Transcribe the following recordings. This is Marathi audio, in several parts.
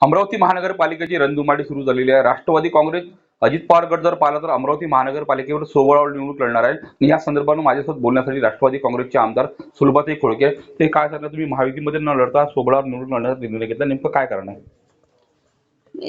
अमरावती महानगरपालिकेची रणधुमाळी सुरू झालेली आहे। राष्ट्रवादी काँग्रेस अजित पवार गट जर पाहिला तर अमरावती महानगरपालिकेवर सोबळावर निवडणूक लढणार आहे। आणि या संदर्भात माझ्यासोबत बोलण्यासाठी राष्ट्रवादी काँग्रेसचे आमदार सुलभाताई खोडके ते काय सांगतात, तुम्ही महायुतीमध्ये न लढता सोबळावर निवडणूक लढण्याचा निर्णय घेतला, नेमकं काय कारण आहे?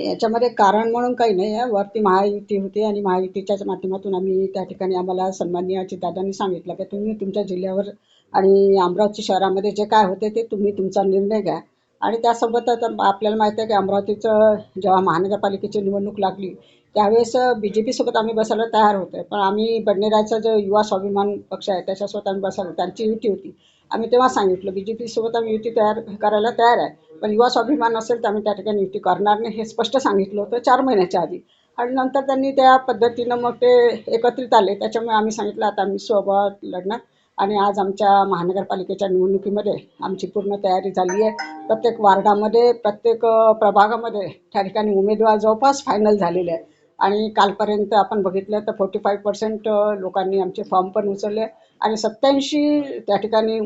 याच्यामध्ये कारण म्हणून काही नाही आहे. वरती महायुती होती आणि महायुतीच्याच माध्यमातून आम्ही त्या ठिकाणी आम्हाला सन्माननीय अजितदादांनी सांगितलं की तुम्ही तुमच्या जिल्ह्यावर आणि अमरावती शहरामध्ये जे काय होते ते तुम्ही तुमचा निर्णय घ्या। आणि त्यासोबतच आपल्याला माहिती आहे की अमरावतीचं जेव्हा महानगरपालिकेची निवडणूक लागली त्यावेळेस BJP सोबत आम्ही बसायला तयार होते, पण आम्ही बडनेराचा जो युवा स्वाभिमान पक्ष आहे त्याच्यासोबत आम्ही बसायला, त्यांची युती होती। आम्ही तेव्हा सांगितलं BJP सोबत आम्ही युती करायला तयार आहे, पण युवा स्वाभिमान असेल तर आम्ही त्या ठिकाणी युती करणार नाही हे स्पष्ट सांगितलं होतं 4 महिन्याच्या आधी। आणि नंतर त्यांनी त्या पद्धतीनं मग ते एकत्रित आले, त्याच्यामुळे आम्ही सांगितलं आता आम्ही सोबत लढणार। आणि आज आमच्या महानगरपालिकेच्या निवडणुकीमध्ये आमची पूर्ण तयारी झाली आहे। प्रत्येक वार्डामध्ये प्रत्येक प्रभागामध्ये त्या ठिकाणी उमेदवार जवळपास फायनल झालेले आहे। आणि कालपर्यंत आपण बघितलं तर 45% लोकांनी आमचे फॉर्म पण उचलले आणि 87 त्या ठिकाणी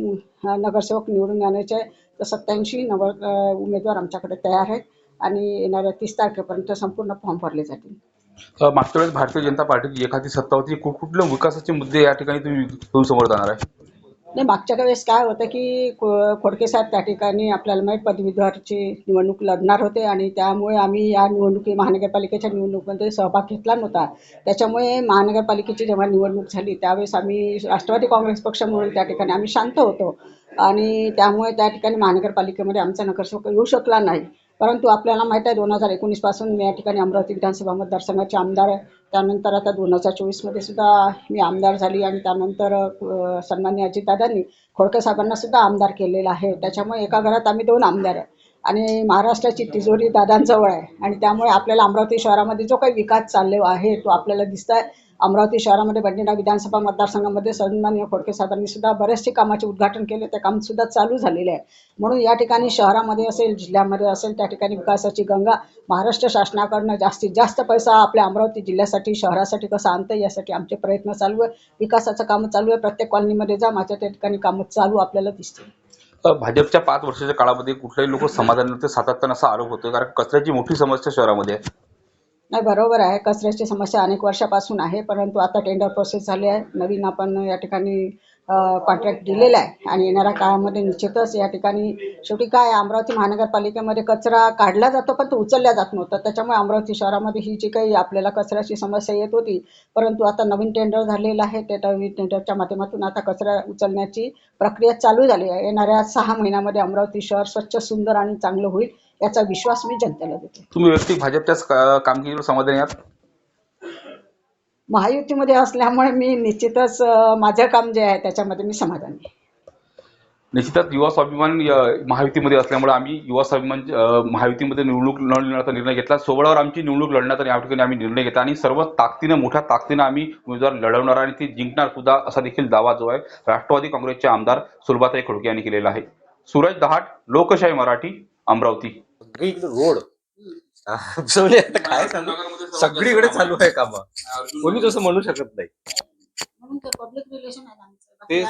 नगरसेवक निवडून आणायचे आहे। तर 87 उमेदवार आमच्याकडे तयार आहेत आणि येणाऱ्या 30 तारखेपर्यंत संपूर्ण फॉर्म भरले जातील। मागच्या वेळेस भारतीय जनता पार्टीची एखादी सत्ता होती, कुठले विकासाचे मुद्दे या ठिकाणी तुम्ही समोर जाणार आहे? नाही, मागच्या वेळेस काय होतं की खोडके साहेब त्या ठिकाणी आपल्याला माहीत पदवीधरची निवडणूक लढणार होते आणि त्यामुळे आम्ही या महानगरपालिकेच्या निवडणुकीमध्ये सहभाग घेतला नव्हता। त्याच्यामुळे महानगरपालिकेची जेव्हा निवडणूक झाली त्यावेळेस आम्ही राष्ट्रवादी काँग्रेस पक्ष म्हणून त्या ठिकाणी आम्ही शांत होतो आणि त्यामुळे त्या ठिकाणी महानगरपालिकेमध्ये आमचा नगरसेवक येऊ शकला नाही। परंतु आपल्याला माहीत आहे 2019 पासून मी या ठिकाणी अमरावती विधानसभा मतदारसंघाचे आमदार आहे। त्यानंतर आता 2024 सुद्धा मी आमदार झाली आणि त्यानंतर सन्माननीय अजितदादांनी खोडके साहेबांना सुद्धा आमदार केलेलं आहे। त्याच्यामुळे एका घरात आम्ही 2 आमदार आहे आणि महाराष्ट्राची तिजोरी दादांजवळ आहे आणि त्यामुळे आपल्याला अमरावती शहरामध्ये जो काही विकास चाललेला आहे तो आपल्याला दिसत आहे। अमरावती शहरामध्ये बडनेरा विधानसभा मतदारसंघामध्ये सन्माननीय खोडके साहेबांनी सुद्धा बरेचसे कामाचे उद्घाटन केले, ते काम सुद्धा चालू झालेले आहे। म्हणून या ठिकाणी शहरामध्ये असेल जिल्ह्यामध्ये असेल त्या ठिकाणी विकासाची गंगा महाराष्ट्र शासनाकडनं जास्तीत जास्त पैसा आपल्या अमरावती जिल्ह्यासाठी शहरासाठी कसा आणता यासाठी आमचे प्रयत्न चालू आहे। विकासाचं काम चालू आहे। प्रत्येक कॉलनीमध्ये जा, माझ्या त्या ठिकाणी कामं चालू आपल्याला दिसतील। भाजपच्या 5 वर्षाच्या काळामध्ये कुठल्याही लोक समाधान नव्हते, सातत्यानं असा आरोप होतो, कारण कचऱ्याची मोठी समस्या शहरामध्ये आहे। नाही, बरोबर आहे, कचऱ्याची समस्या अनेक वर्षापासून आहे, परंतु आता टेंडर प्रोसेस झाली आहे। नवीन आपण या ठिकाणी कॉन्ट्रॅक्ट दिलेला आहे आणि येणाऱ्या काळामध्ये निश्चितच या ठिकाणी शेवटी काय अमरावती महानगरपालिकेमध्ये कचरा काढला जातो पण तो उचलला जात नव्हता। त्याच्यामुळे अमरावती शहरामध्ये ही जी काही आपल्याला कचऱ्याची समस्या येत होती, परंतु आता नवीन टेंडर झालेलं आहे, त्या नवीन टेंडरच्या माध्यमातून आता कचरा उचलण्याची प्रक्रिया चालू झाली आहे। येणाऱ्या 6 महिन्यामध्ये अमरावती शहर स्वच्छ, सुंदर आणि चांगलं होईल याचा विश्वास मी जनतेला देते। तुम्ही व्यक्ती भाजपच्याच कामगिरीवर समाधानी आहात? महायुतीमध्ये असल्यामुळे मी निश्चितच माझं काम जे आहे त्याच्यामध्ये मी समाधानी आहे। निश्चितच युवा स्वाभिमान महायुतीमध्ये असल्यामुळे आम्ही युवा स्वाभिमान महायुतीमध्ये निवडणूक न लढण्याचा निर्णय घेतला। सोबळावर आमची निवडणूक लढण्याचा या ठिकाणी आम्ही निर्णय घेतला आणि सर्व ताकदीनं, मोठ्या ताकदीनं आम्ही उमेदवार लढवणार आणि ती जिंकणार सुद्धा, असा देखील दावा जो आहे राष्ट्रवादी काँग्रेसचे आमदार सुलभाताई खोडके यांनी केलेला आहे। सूरज दहाट, लोकशाही मराठी, अमरावती। रोड काय सांगू, सगळीकडे चालू आहे काम, कोणी तसं म्हणू शकत नाही। पब्लिक रिलेशन आहे आमचं ते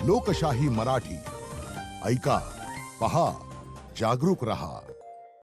लोकशाही मराठी, ऐका, पहा, जागरूक रहा।